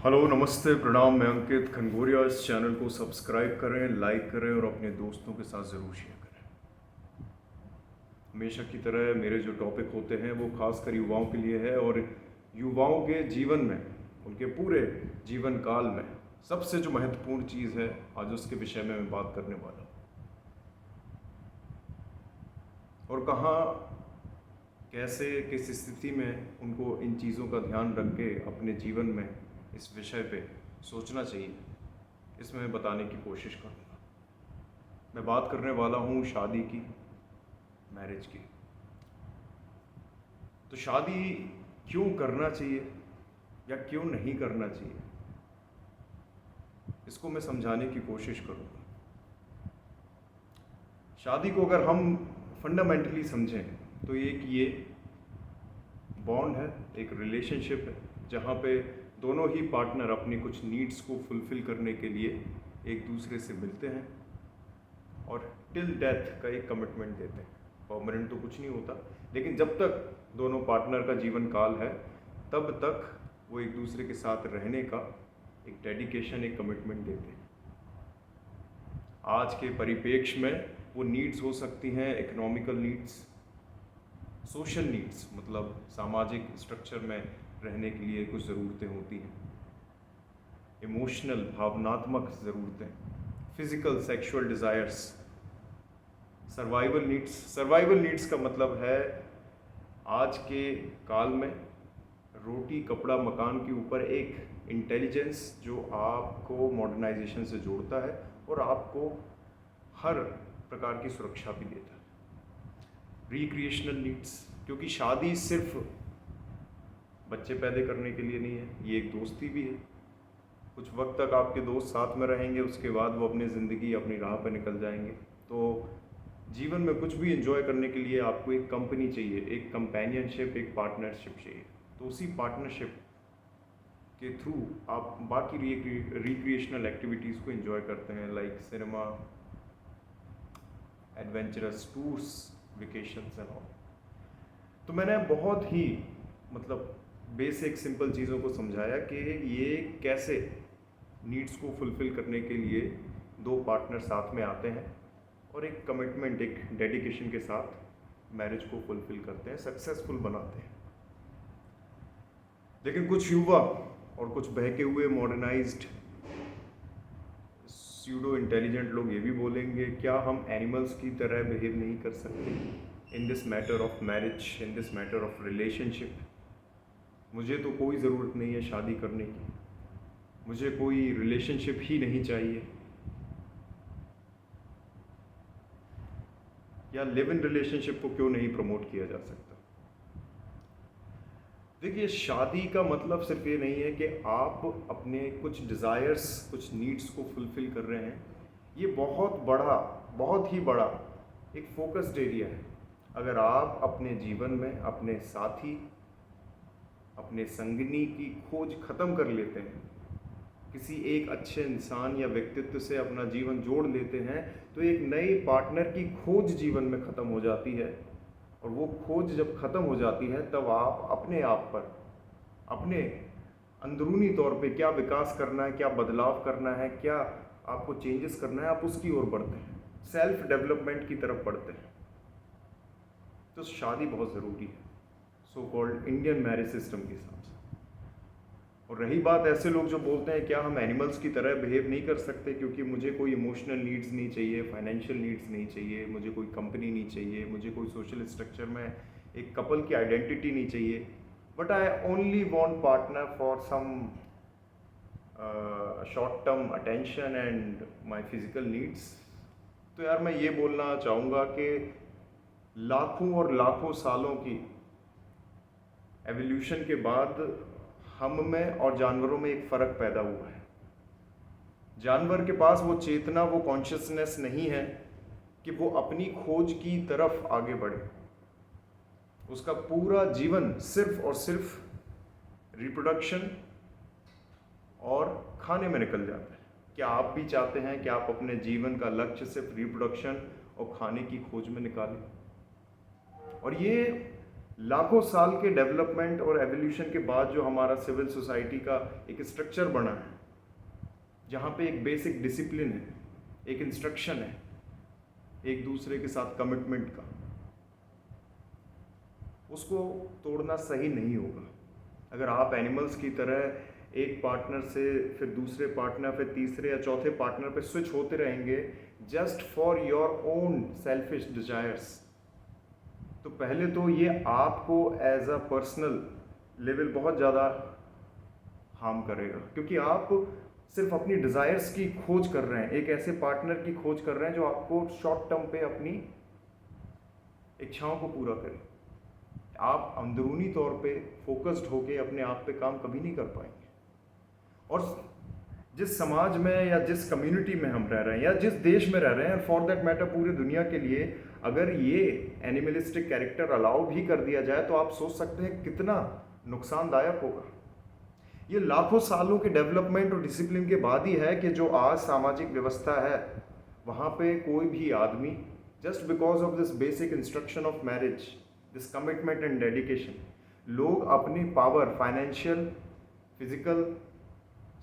Hello, नमस्ते, प्रणाम। मैं अंकित खनगोरिया। इस चैनल को सब्सक्राइब करें, लाइक करें और अपने दोस्तों के साथ ज़रूर शेयर करें। हमेशा की तरह मेरे जो टॉपिक होते हैं वो खासकर युवाओं के लिए है और युवाओं के जीवन में, उनके पूरे जीवन काल में सबसे जो महत्वपूर्ण चीज़ है, आज उसके विषय में मैं बात करने वाला हूँ। और कहाँ, कैसे, किस स्थिति में उनको इन चीज़ों का ध्यान रख के अपने जीवन में इस विषय पे सोचना चाहिए, इसमें मैं बताने की कोशिश करूँगा। मैं बात करने वाला हूँ शादी की, मैरिज की। तो शादी क्यों करना चाहिए या क्यों नहीं करना चाहिए, इसको मैं समझाने की कोशिश करूँगा। शादी को अगर हम फंडामेंटली समझें तो ये बॉन्ड है, एक रिलेशनशिप है, जहाँ पे दोनों ही पार्टनर अपनी कुछ नीड्स को फुलफ़िल करने के लिए एक दूसरे से मिलते हैं और टिल डेथ का एक कमिटमेंट देते हैं। परमानेंट तो कुछ नहीं होता, लेकिन जब तक दोनों पार्टनर का जीवन काल है तब तक वो एक दूसरे के साथ रहने का एक डेडिकेशन, एक कमिटमेंट देते हैं। आज के परिप्रेक्ष्य में वो नीड्स हो सकती हैं इकोनॉमिकल नीड्स, सोशल नीड्स, मतलब सामाजिक स्ट्रक्चर में रहने के लिए कुछ ज़रूरतें होती हैं, इमोशनल, भावनात्मक ज़रूरतें, physical, sexual desires, survival needs. Survival needs का मतलब है आज के काल में रोटी, कपड़ा, मकान के ऊपर एक इंटेलिजेंस जो आपको मॉडर्नाइजेशन से जोड़ता है और आपको हर प्रकार की सुरक्षा भी देता है। रिक्रिएशनल नीड्स, क्योंकि शादी सिर्फ बच्चे पैदा करने के लिए नहीं है, ये एक दोस्ती भी है। कुछ वक्त तक आपके दोस्त साथ में रहेंगे, उसके बाद वो अपनी ज़िंदगी, अपनी राह पर निकल जाएंगे। तो जीवन में कुछ भी एंजॉय करने के लिए आपको एक कंपनी चाहिए, एक कंपेनियनशिप, एक पार्टनरशिप चाहिए। तो उसी पार्टनरशिप के थ्रू आप बाकी रिक्रिएशनल एक्टिविटीज़ को एंजॉय करते हैं, like cinema, adventurous tours, vacations and all. तो मैंने बहुत ही बेसिक सिंपल चीज़ों को समझाया कि ये कैसे नीड्स को फुलफ़िल करने के लिए दो पार्टनर साथ में आते हैं और एक कमिटमेंट, एक डेडिकेशन के साथ मैरिज को फुलफ़िल करते हैं, सक्सेसफुल बनाते हैं। लेकिन कुछ युवा और कुछ बहके हुए मॉडर्नाइज्ड स्यूडो इंटेलिजेंट लोग ये भी बोलेंगे, क्या हम एनिमल्स की तरह बिहेव नहीं कर सकते in this matter of marriage, in this matter of relationship? मुझे तो कोई ज़रूरत नहीं है शादी करने की, मुझे कोई रिलेशनशिप ही नहीं चाहिए, या लिव इन रिलेशनशिप को क्यों नहीं प्रमोट किया जा सकता? देखिए, शादी का मतलब सिर्फ ये नहीं है कि आप अपने कुछ डिज़ायर्स, कुछ नीड्स को फुलफ़िल कर रहे हैं। ये बहुत बड़ा, बहुत ही बड़ा एक फोकस्ड एरिया है। अगर आप अपने जीवन में अपने साथी, अपने संगिनी की खोज ख़त्म कर लेते हैं, किसी एक अच्छे इंसान या व्यक्तित्व से अपना जीवन जोड़ लेते हैं, तो एक नए पार्टनर की खोज जीवन में ख़त्म हो जाती है। और वो खोज जब ख़त्म हो जाती है तब आप अपने आप पर, अपने अंदरूनी तौर पे क्या विकास करना है, क्या बदलाव करना है, क्या आपको चेंजेस करना है, आप उसकी ओर बढ़ते हैं, सेल्फ डेवलपमेंट की तरफ बढ़ते हैं। तो शादी बहुत ज़रूरी है so called Indian marriage system के हिसाब से। और रही बात ऐसे लोग जो बोलते हैं क्या हम एनिमल्स की तरह बिहेव नहीं कर सकते क्योंकि मुझे कोई इमोशनल नीड्स नहीं चाहिए, फाइनेंशियल नीड्स नहीं चाहिए, मुझे कोई कंपनी नहीं चाहिए, मुझे कोई सोशल स्ट्रक्चर में एक कपल की आइडेंटिटी नहीं चाहिए, but I only want partner for some short term attention and my physical needs. तो यार, मैं ये बोलना चाहूँगा कि लाखों और लाखों सालों की एवोल्यूशन के बाद हम में और जानवरों में एक फ़र्क पैदा हुआ है। जानवर के पास वो चेतना, वो कॉन्शियसनेस नहीं है कि वो अपनी खोज की तरफ आगे बढ़े। उसका पूरा जीवन सिर्फ और सिर्फ रिप्रोडक्शन और खाने में निकल जाता है। क्या आप भी चाहते हैं कि आप अपने जीवन का लक्ष्य सिर्फ रिप्रोडक्शन और खाने की खोज में निकालें? और ये लाखों साल के डेवलपमेंट और एवोल्यूशन के बाद जो हमारा सिविल सोसाइटी का एक स्ट्रक्चर बना है, जहाँ पे एक बेसिक डिसिप्लिन है, एक इंस्ट्रक्शन है, एक दूसरे के साथ कमिटमेंट का, उसको तोड़ना सही नहीं होगा। अगर आप एनिमल्स की तरह एक पार्टनर से फिर दूसरे पार्टनर, फिर तीसरे या चौथे पार्टनर पे स्विच होते रहेंगे just for your own selfish desires, तो पहले तो ये आपको एज अ पर्सनल लेवल बहुत ज़्यादा हार्म करेगा, क्योंकि आप सिर्फ अपनी डिज़ायर्स की खोज कर रहे हैं, एक ऐसे पार्टनर की खोज कर रहे हैं जो आपको शॉर्ट टर्म पे अपनी इच्छाओं को पूरा करे। आप अंदरूनी तौर पे फोकस्ड होके अपने आप पे काम कभी नहीं कर पाएंगे। और जिस समाज में या जिस कम्युनिटी में हम रह रहे हैं या जिस देश में रह रहे हैं, फॉर दैट मैटर पूरी दुनिया के लिए, अगर ये एनिमलिस्टिक कैरेक्टर अलाउ भी कर दिया जाए तो आप सोच सकते हैं कितना नुकसानदायक होगा। ये लाखों सालों के डेवलपमेंट और डिसिप्लिन के बाद ही है कि जो आज सामाजिक व्यवस्था है वहाँ पे कोई भी आदमी just because of this basic instruction of marriage, this commitment and dedication, लोग अपनी पावर, फाइनेंशियल, फिजिकल,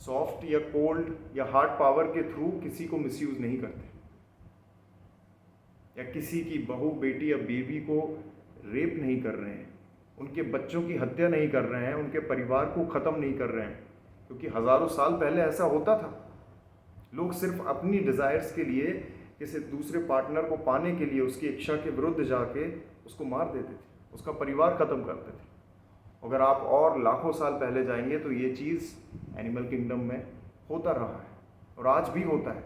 सॉफ्ट या कोल्ड या हार्ड पावर के थ्रू किसी को मिसयूज नहीं करते, या किसी की बहू, बेटी या बेबी को रेप नहीं कर रहे हैं, उनके बच्चों की हत्या नहीं कर रहे हैं, उनके परिवार को ख़त्म नहीं कर रहे हैं, क्योंकि हज़ारों साल पहले ऐसा होता था। लोग सिर्फ अपनी डिज़ायर्स के लिए, किसी दूसरे पार्टनर को पाने के लिए उसकी इच्छा के विरुद्ध जाके उसको मार देते थे, उसका परिवार ख़त्म करते थे। अगर आप और लाखों साल पहले जाएंगे तो ये चीज़ एनिमल किंगडम में होता रहा है और आज भी होता है।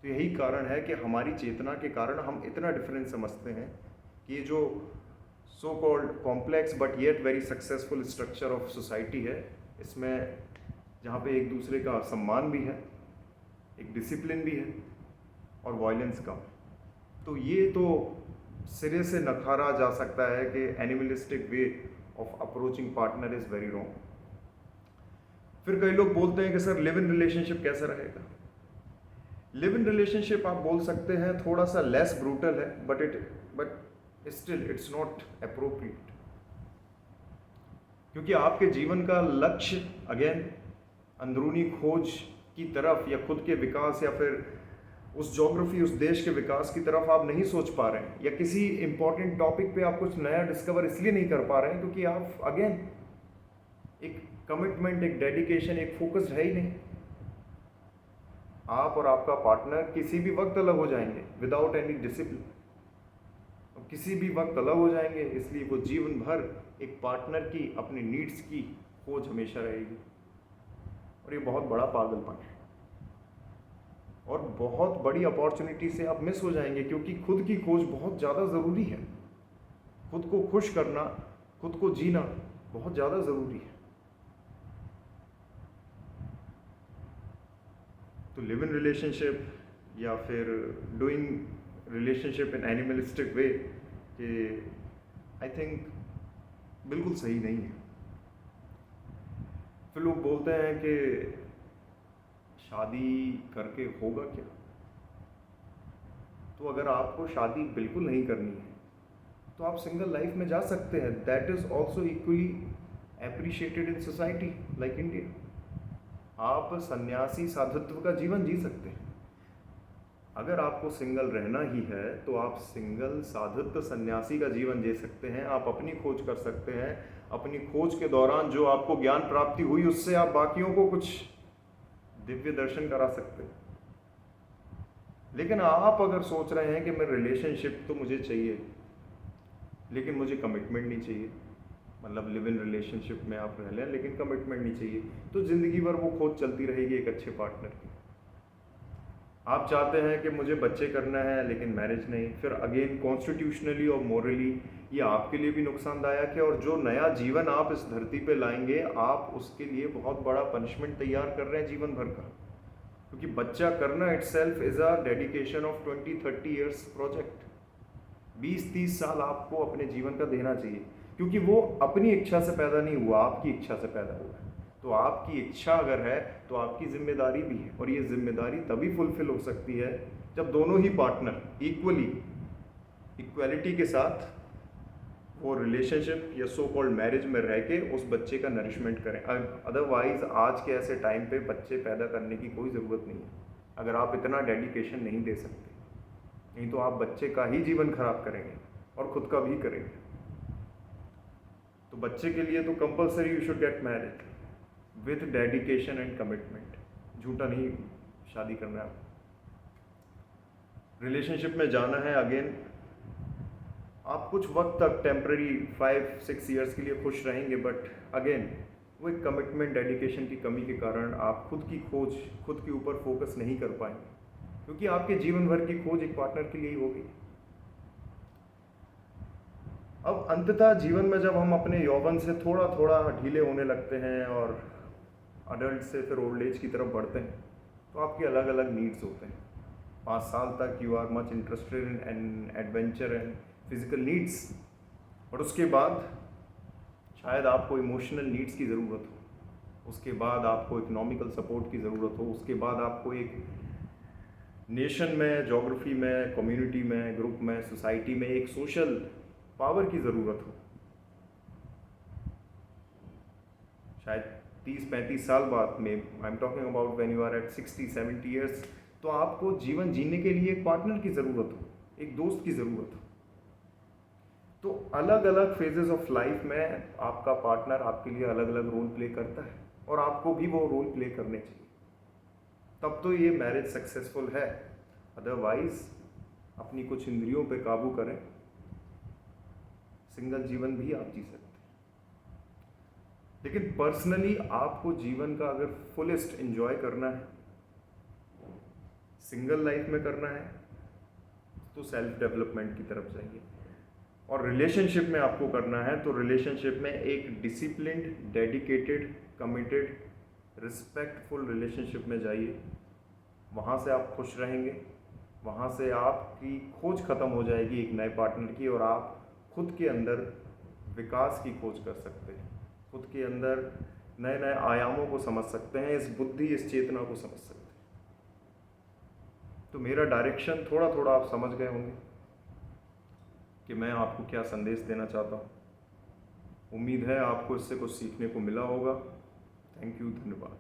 तो यही कारण है कि हमारी चेतना के कारण हम इतना डिफरेंस समझते हैं कि ये जो so called complex but yet very successful structure of society है, इसमें जहाँ पे एक दूसरे का सम्मान भी है, एक डिसिप्लिन भी है और वायलेंस कम, तो ये तो सिरे से नकारा जा सकता है कि animalistic way of approaching partner is very wrong. फिर कई लोग बोलते हैं कि सर लिव इन रिलेशनशिप कैसा रहेगा। लिव इन रिलेशनशिप आप बोल सकते हैं थोड़ा सा लेस ब्रूटल है, but still it's not appropriate, क्योंकि आपके जीवन का लक्ष्य अगेन अंदरूनी खोज की तरफ या खुद के विकास या फिर उस ज्योग्राफी, उस देश के विकास की तरफ आप नहीं सोच पा रहे हैं, या किसी इंपॉर्टेंट टॉपिक पे आप कुछ नया डिस्कवर इसलिए नहीं कर पा रहे हैं क्योंकि आप अगेन एक कमिटमेंट, एक डेडिकेशन, एक फोकस्ड है ही नहीं। आप और आपका पार्टनर किसी भी वक्त अलग हो जाएंगे विदाउट एनी डिसिप्लिन, किसी भी वक्त अलग हो जाएंगे, इसलिए वो जीवन भर एक पार्टनर की अपनी नीड्स की खोज हमेशा रहेगी। और ये बहुत बड़ा पागलपन है और बहुत बड़ी अपॉर्चुनिटी से आप मिस हो जाएंगे, क्योंकि खुद की खोज बहुत ज़्यादा ज़रूरी है। खुद को खुश करना, खुद को जीना बहुत ज़्यादा ज़रूरी है। तो लिव इन रिलेशनशिप या फिर डूइंग रिलेशनशिप इन एनिमलिस्टिक वे कि आई थिंक बिल्कुल सही नहीं है। फिर लोग बोलते हैं कि शादी करके होगा क्या। तो अगर आपको शादी बिल्कुल नहीं करनी है तो आप सिंगल लाइफ में जा सकते हैं। That is also equally appreciated in society like India. आप सन्यासी साधुत्व का जीवन जी सकते हैं। अगर आपको सिंगल रहना ही है तो आप सिंगल साधुत्व सन्यासी का जीवन जी सकते हैं। आप अपनी खोज कर सकते हैं। अपनी खोज के दौरान जो आपको ज्ञान प्राप्ति हुई उससे आप बाकियों को कुछ दिव्य दर्शन करा सकते हैं। लेकिन आप अगर सोच रहे हैं कि मैं रिलेशनशिप तो मुझे चाहिए लेकिन मुझे कमिटमेंट नहीं चाहिए, मतलब लिव इन रिलेशनशिप में आप रह लें लेकिन कमिटमेंट नहीं चाहिए, तो ज़िंदगी भर वो खोज चलती रहेगी एक अच्छे पार्टनर की। आप चाहते हैं कि मुझे बच्चे करना है लेकिन मैरिज नहीं, फिर अगेन कॉन्स्टिट्यूशनली और मोरली ये आपके लिए भी नुकसानदायक है। और जो नया जीवन आप इस धरती पे लाएंगे आप उसके लिए बहुत बड़ा पनिशमेंट तैयार कर रहे हैं जीवन भर का, क्योंकि बच्चा करना itself is a dedication of 20-30 years project. 20-30 साल आपको अपने जीवन का देना चाहिए, क्योंकि वो अपनी इच्छा से पैदा नहीं हुआ, आपकी इच्छा से पैदा हुआ है। तो आपकी इच्छा अगर है तो आपकी जिम्मेदारी भी है, और ये जिम्मेदारी तभी फुलफिल हो सकती है जब दोनों ही पार्टनर इक्वलिटी के साथ वो रिलेशनशिप या सो कॉल्ड मैरिज में रह के उस बच्चे का नरिशमेंट करें। अदरवाइज आज के ऐसे टाइम पे बच्चे पैदा करने की कोई ज़रूरत नहीं है, अगर आप इतना डेडिकेशन नहीं दे सकते। नहीं तो आप बच्चे का ही जीवन खराब करेंगे और ख़ुद का भी करेंगे। तो बच्चे के लिए तो compulsory you should get married with dedication and commitment. झूठा नहीं शादी करना है। रिलेशनशिप में जाना है, अगेन आप कुछ वक्त तक टेम्प्रेरी 5-6 ईयर्स के लिए खुश रहेंगे, बट अगेन वो एक कमिटमेंट डेडिकेशन की कमी के कारण आप खुद की खोज, खुद के ऊपर फोकस नहीं कर पाएंगे, क्योंकि आपके जीवन भर की खोज एक पार्टनर के लिए ही होगी। अब अंततः जीवन में जब हम अपने यौवन से थोड़ा थोड़ा ढीले होने लगते हैं और अडल्ट से फिर ओल्ड एज की तरफ बढ़ते हैं, तो आपके अलग अलग नीड्स होते हैं। 5 साल तक you are much interested in adventure and physical needs, और उसके बाद शायद आपको इमोशनल नीड्स की ज़रूरत हो, उसके बाद आपको इकोनॉमिकल सपोर्ट की ज़रूरत हो, उसके बाद आपको एक नेशन में, जोग्राफी में, कम्युनिटी में, ग्रुप में, सोसाइटी में एक सोशल पावर की ज़रूरत हो। शायद 30-35 साल बाद में, I am talking about when you are at 60-70 years, तो आपको जीवन जीने के लिए एक पार्टनर की ज़रूरत हो, एक दोस्त की ज़रूरत हो। तो अलग अलग फेजेस ऑफ लाइफ में आपका पार्टनर आपके लिए अलग अलग रोल प्ले करता है, और आपको भी वो रोल प्ले करने चाहिए, तब तो ये मैरिज सक्सेसफुल है। अदरवाइज अपनी कुछ इंद्रियों पे काबू करें, सिंगल जीवन भी आप जी सकते हैं। लेकिन पर्सनली आपको जीवन का अगर फुलेस्ट एंजॉय करना है, सिंगल लाइफ में करना है, तो सेल्फ डेवलपमेंट की तरफ जाइए। और रिलेशनशिप में आपको करना है तो रिलेशनशिप में एक disciplined, dedicated, committed, respectful relationship में जाइए। वहाँ से आप खुश रहेंगे, वहाँ से आपकी खोज ख़त्म हो जाएगी एक नए पार्टनर की, और आप खुद के अंदर विकास की खोज कर सकते हैं, खुद के अंदर नए नए आयामों को समझ सकते हैं, इस बुद्धि, इस चेतना को समझ सकते हैं। तो मेरा डायरेक्शन थोड़ा थोड़ा आप समझ गए होंगे कि मैं आपको क्या संदेश देना चाहता हूँ। उम्मीद है आपको इससे कुछ सीखने को मिला होगा। थैंक यू, धन्यवाद।